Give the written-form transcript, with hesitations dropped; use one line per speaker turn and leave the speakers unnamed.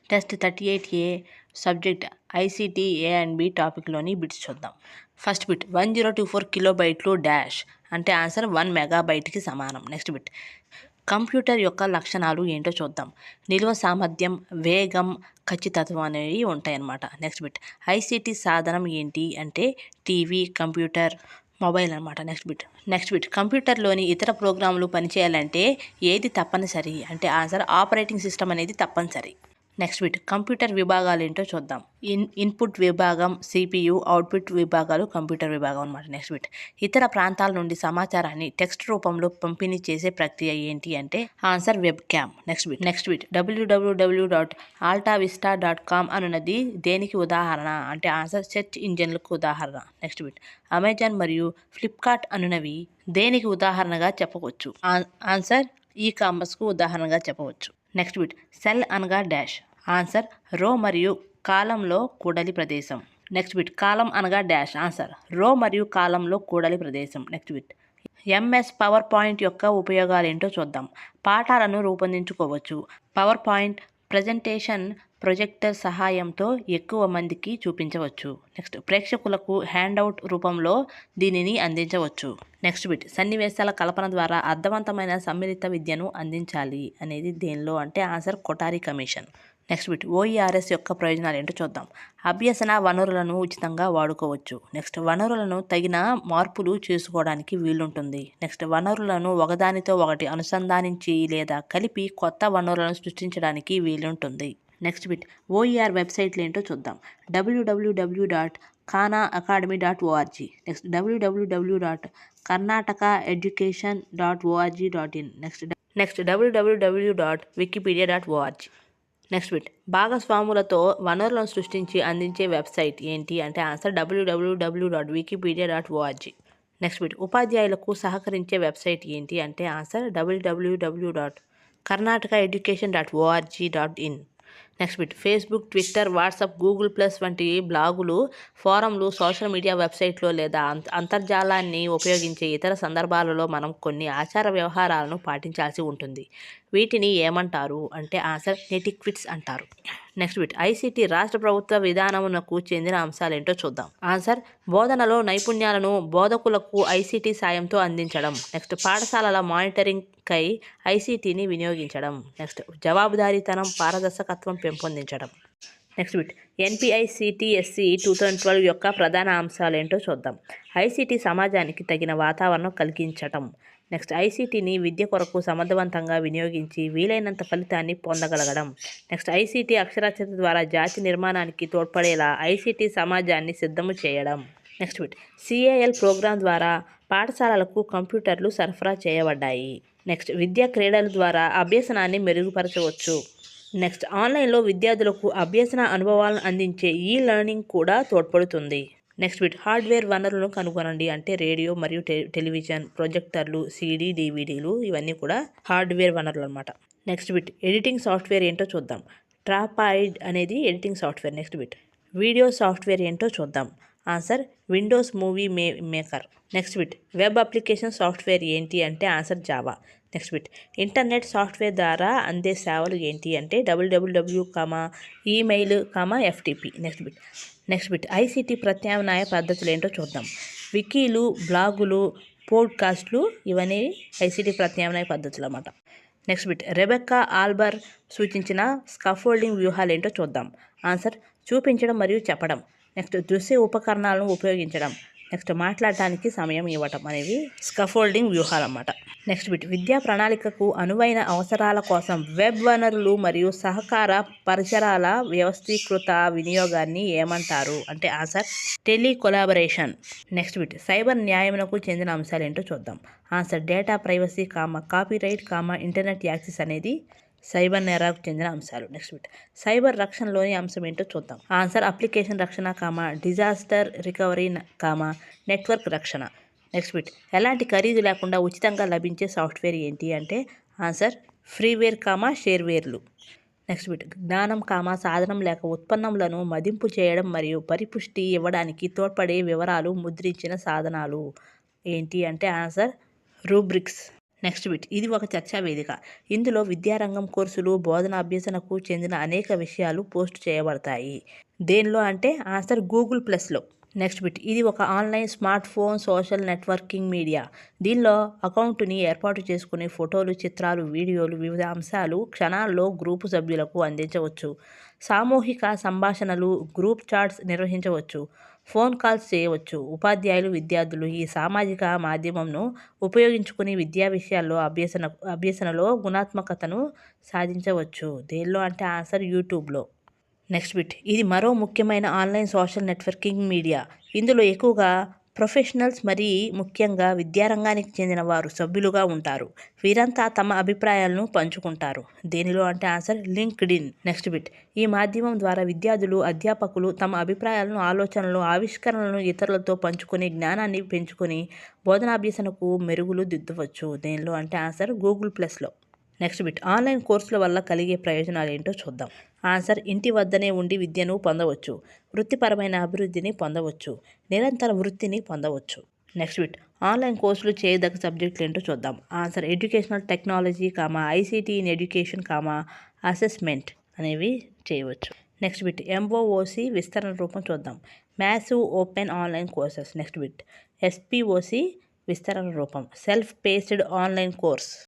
Test 38A subject ICT A and B టాపిక్లోని bits చూద్దాం. First bit 1024 కిలోబైట్లు dash అంటే ఆన్సర్ 1 మెగాబైట్కి సమానం. నెక్స్ట్ బిట్ కంప్యూటర్ యొక్క లక్షణాలు ఏంటో చూద్దాం. నిల్వ సామర్థ్యం, వేగం, ఖచ్చితత్వం అనేవి ఉంటాయన్నమాట. నెక్స్ట్ బిట్ ఐసీటీ సాధనం ఏంటి అంటే టీవీ, కంప్యూటర్, మొబైల్ అనమాట. నెక్స్ట్ బిట్ కంప్యూటర్లోని ఇతర ప్రోగ్రాములు పనిచేయాలంటే ఏది తప్పనిసరి అంటే ఆన్సర్ ఆపరేటింగ్ సిస్టమ్ అనేది తప్పనిసరి. నెక్స్ట్ బిట్ కంప్యూటర్ విభాగాలు ఏంటో చూద్దాం. ఇన్పుట్ విభాగం సిపియు, అవుట్పుట్ విభాగాలు కంప్యూటర్ విభాగం అనమాట. నెక్స్ట్ బిట్ ఇతర ప్రాంతాల నుండి సమాచారాన్ని టెక్స్ట్ రూపంలో పంపిణీ చేసే ప్రక్రియ ఏంటి అంటే answer web cam. Next bit www.altavista.com అనున్నది దేనికి ఉదాహరణ అంటే ఆన్సర్ సెర్చ్ ఇంజన్లకు ఉదాహరణ. నెక్స్ట్ బిట్ అమెజాన్ మరియు ఫ్లిప్కార్ట్ అనునవి దేనికి ఉదాహరణగా చెప్పవచ్చు ఆన్సర్ ఈ కామర్స్కు ఉదాహరణగా చెప్పవచ్చు. నెక్స్ట్ బిట్ సెల్ అనగా డాష్ ఆన్సర్ రో మరియు కాలంలో కూడలి ప్రదేశం. నెక్స్ట్ బిట్ కాలం అనగా డాష్ ఆన్సర్ రో మరియు కాలంలో కూడలి ప్రదేశం. Next bit MS power point యొక్క ఉపయోగాలు ఏంటో చూద్దాం. పాఠాలను రూపొందించుకోవచ్చు. పవర్ పాయింట్ ప్రజెంటేషన్ ప్రొజెక్టర్ సహాయంతో ఎక్కువ మందికి చూపించవచ్చు. నెక్స్ట్ ప్రేక్షకులకు హ్యాండ్అవుట్ రూపంలో దీనిని అందించవచ్చు. నెక్స్ట్ బిట్ సన్నివేశాల కల్పన ద్వారా అర్థవంతమైన సమ్మిళిత విద్యను అందించాలి అనేది దేనిలో అంటే answer Kothari Commission. Next bit OERs యొక్క ప్రయోజనాలు ఏంటో చూద్దాం. అభ్యసన వనరులను ఉచితంగా వాడుకోవచ్చు. నెక్స్ట్ వనరులను తగిన మార్పులు చేసుకోవడానికి వీలుంటుంది. నెక్స్ట్ వనరులను ఒకదానితో ఒకటి అనుసంధానించి లేదా కలిపి కొత్త వనరులను సృష్టించడానికి వీలుంటుంది. నెక్స్ట్ బిట్ ఓఈఆర్ వెబ్సైట్లు ఏంటో చూద్దాం. www.khanaacademy.org. Next www.karnatakaeducation.org.in. Next www.wikipedia.org. Next bit భాగస్వాములతో వనరులను సృష్టించి అందించే వెబ్సైట్ ఏంటి అంటే ఆన్సర్ www.wikipedia.org. నెక్స్ట్ బిట్ ఉపాధ్యాయులకు సహకరించే వెబ్సైట్ ఏంటి అంటే answer www.karnatakaeducation.org.in. Next bit Facebook, Twitter, WhatsApp, Google plus వంటి బ్లాగులు, ఫోరంలు, సోషల్ మీడియా వెబ్సైట్లో లేదా అంతర్జాలాన్ని ఉపయోగించే ఇతర సందర్భాలలో మనం కొన్ని ఆచార వ్యవహారాలను పాటించాల్సి ఉంటుంది. వీటిని ఏమంటారు అంటే ఆన్సర్ నెటిక్విట్స్ అంటారు. నెక్స్ట్ బిట్ ఐసీటీ రాష్ట్ర ప్రభుత్వ విధానమునకు చెందిన అంశాలు ఏంటో చూద్దాం. ఆన్సర్ బోధనలో నైపుణ్యాలను బోధకులకు ఐసీటీ సాయంతో అందించడం. నెక్స్ట్ పాఠశాలల మానిటరింగ్ కై ఐసీటీని వినియోగించడం. నెక్స్ట్ జవాబుదారీతనం, పారదర్శకత్వం పెంపొందించడం. నెక్స్ట్ బిట్ ఎన్పిఐసిటిఎస్సి 2012 యొక్క ప్రధాన అంశాలు ఏంటో చూద్దాం. ఐసీటీ సమాజానికి తగిన వాతావరణం కలిగించటం. నెక్స్ట్ ఐసీటీని విద్య కొరకు సమర్థవంతంగా వినియోగించి వీలైనంత ఫలితాన్ని పొందగలగడం. నెక్స్ట్ ఐసీటీ అక్షరాస్యత ద్వారా జాతి నిర్మాణానికి తోడ్పడేలా ఐసీటీ సమాజాన్ని సిద్ధము చేయడం. నెక్స్ట్ బిట్ సిఏఎల్ ప్రోగ్రాం ద్వారా పాఠశాలలకు కంప్యూటర్లు సరఫరా చేయబడ్డాయి. నెక్స్ట్ విద్యా క్రీడల ద్వారా అభ్యసనాన్ని మెరుగుపరచవచ్చు. నెక్స్ట్ ఆన్లైన్లో విద్యార్థులకు అభ్యసన అనుభవాలను అందించే ఈ లెర్నింగ్ కూడా తోడ్పడుతుంది. నెక్స్ట్ బిట్ హార్డ్వేర్ వనరులను కనుగొనండి అంటే రేడియో మరియు టెలివిజన్, ప్రొజెక్టర్లు, సీడీ, డివిడీలు ఇవన్నీ కూడా హార్డ్వేర్ వనరులు అనమాట. నెక్స్ట్ బిట్ ఎడిటింగ్ సాఫ్ట్వేర్ ఏంటో చూద్దాం. ట్రాపాయిడ్ అనేది editing software. Next bit video software ఏంటో చూద్దాం. Answer Windows movie maker. Next bit web application software ఏంటి అంటే answer Java. Next bit internet software ద్వారా అందే సేవలు ఏంటి అంటే www, email, FTP. Next bit ICT ప్రత్యామ్నాయ పద్ధతులు ఏంటో చూద్దాం. వికీలు, బ్లాగులు, పోడ్కాస్ట్లు ఇవన్నీ ఐసీటీ ప్రత్యామ్నాయ పద్ధతులు అన్నమాట. నెక్స్ట్ బిట్ రెబెక్కా ఆల్బర్ సూచించిన స్కాఫోల్డింగ్ వ్యూహాలు ఏంటో చూద్దాం. ఆన్సర్ చూపించడం మరియు చెప్పడం. నెక్స్ట్ దృశ్య ఉపకరణాలను ఉపయోగించడం. నెక్స్ట్ మాట్లాడటానికి సమయం ఇవ్వటం అనేవి స్కాఫోల్డింగ్ వ్యూహాలు అన్నమాట. నెక్స్ట్ బిట్ విద్యా ప్రణాళికకు అనువైన అవసరాల కోసం వెబ్ వనరులు మరియు సహకార పరిసరాల వ్యవస్థీకృత వినియోగాన్ని ఏమంటారు అంటే ఆన్సర్ టెలికొలాబరేషన్. నెక్స్ట్ బిట్ సైబర్ న్యాయమునకు చెందిన అంశాలు ఏంటో చూద్దాం. Answer data privacy, copyright, internet access అనేది సైబర్ నేరాలకు చెందిన అంశాలు. నెక్స్ట్ బిట్ సైబర్ రక్షణలోని అంశం ఏంటో చూద్దాం. ఆన్సర్ అప్లికేషన్ రక్షణ, డిజాస్టర్ రికవరీ, నెట్వర్క్ రక్షణ. నెక్స్ట్ బిట్ ఎలాంటి ఖరీదు లేకుండా ఉచితంగా లభించే సాఫ్ట్వేర్ ఏంటి అంటే ఆన్సర్ ఫ్రీవేర్, షేర్వేర్లు. నెక్స్ట్ బిట్ జ్ఞానం, సాధనం లేక ఉత్పన్నములను మదింపు చేయడం మరియు పరిపుష్టి ఇవ్వడానికి తోడ్పడే వివరాలు ముద్రించిన సాధనాలు ఏంటి అంటే ఆన్సర్ రూబ్రిక్స్. నెక్స్ట్ బిట్, ఇది ఒక చర్చా వేదిక. ఇందులో విద్యారంగం కోర్సులు, బోధన అభ్యసనకు చెందిన అనేక విషయాలు పోస్ట్ చేయబడతాయి. దేనిలో అంటే ఆన్సర్ గూగుల్ ప్లస్లో. నెక్స్ట్ బిట్, ఇది ఒక online smart phone social networking media. దీనిలో అకౌంట్ని ఏర్పాటు చేసుకుని ఫోటోలు, చిత్రాలు, వీడియోలు, వివిధ అంశాలు క్షణాల్లో గ్రూపు సభ్యులకు అందించవచ్చు. సామూహిక సంభాషణలు, గ్రూప్ చాట్స్ నిర్వహించవచ్చు. ఫోన్ కాల్స్ చేయవచ్చు. ఉపాధ్యాయులు, విద్యార్థులు ఈ సామాజిక మాధ్యమంను ఉపయోగించుకుని విద్యా విషయాల్లో అభ్యసనలో గుణాత్మకతను సాధించవచ్చు. దేనిలో అంటే ఆన్సర్ యూట్యూబ్లో. నెక్స్ట్ బిట్, ఇది మరో ముఖ్యమైన ఆన్లైన్ సోషల్ నెట్వర్కింగ్ మీడియా. ఇందులో ఎక్కువగా ప్రొఫెషనల్స్ మరి ముఖ్యంగా విద్యారంగానికి చెందిన వారు సభ్యులుగా ఉంటారు. వీరంతా తమ అభిప్రాయాలను పంచుకుంటారు. దేనిలో అంటే ఆన్సర్ లింక్డ్ఇన్. నెక్స్ట్ బిట్, ఈ మాధ్యమం ద్వారా విద్యార్థులు, అధ్యాపకులు తమ అభిప్రాయాలను, ఆలోచనలు, ఆవిష్కరణలను ఇతరులతో పంచుకొని జ్ఞానాన్ని పెంచుకొని బోధనాభ్యసనకు మెరుగులు దిద్దవచ్చు. దేనిలో అంటే ఆన్సర్ గూగుల్ ప్లస్లో. నెక్స్ట్ బిట్, ఆన్లైన్ కోర్సుల వల్ల కలిగే ప్రయోజనాలు ఏంటో చూద్దాం. ఆన్సర్ ఇంటి వద్దనే ఉండి విద్యను పొందవచ్చు. వృత్తిపరమైన అభివృద్ధిని పొందవచ్చు. నిరంతర వృత్తిని పొందవచ్చు. నెక్స్ట్ బిట్, ఆన్లైన్ కోర్సులు చేయదగ్గ సబ్జెక్టులు ఏంటో చూద్దాం. Answer educational technology, ICT in education, assessment అనేవి చేయవచ్చు. నెక్స్ట్ బిట్, ఎంఓఓసి విస్తరణ రూపం చూద్దాం. Massive open online courses. Next bit, SPOC విస్తరణ రూపం సెల్ఫ్ పేస్డ్ ఆన్లైన్ కోర్స్.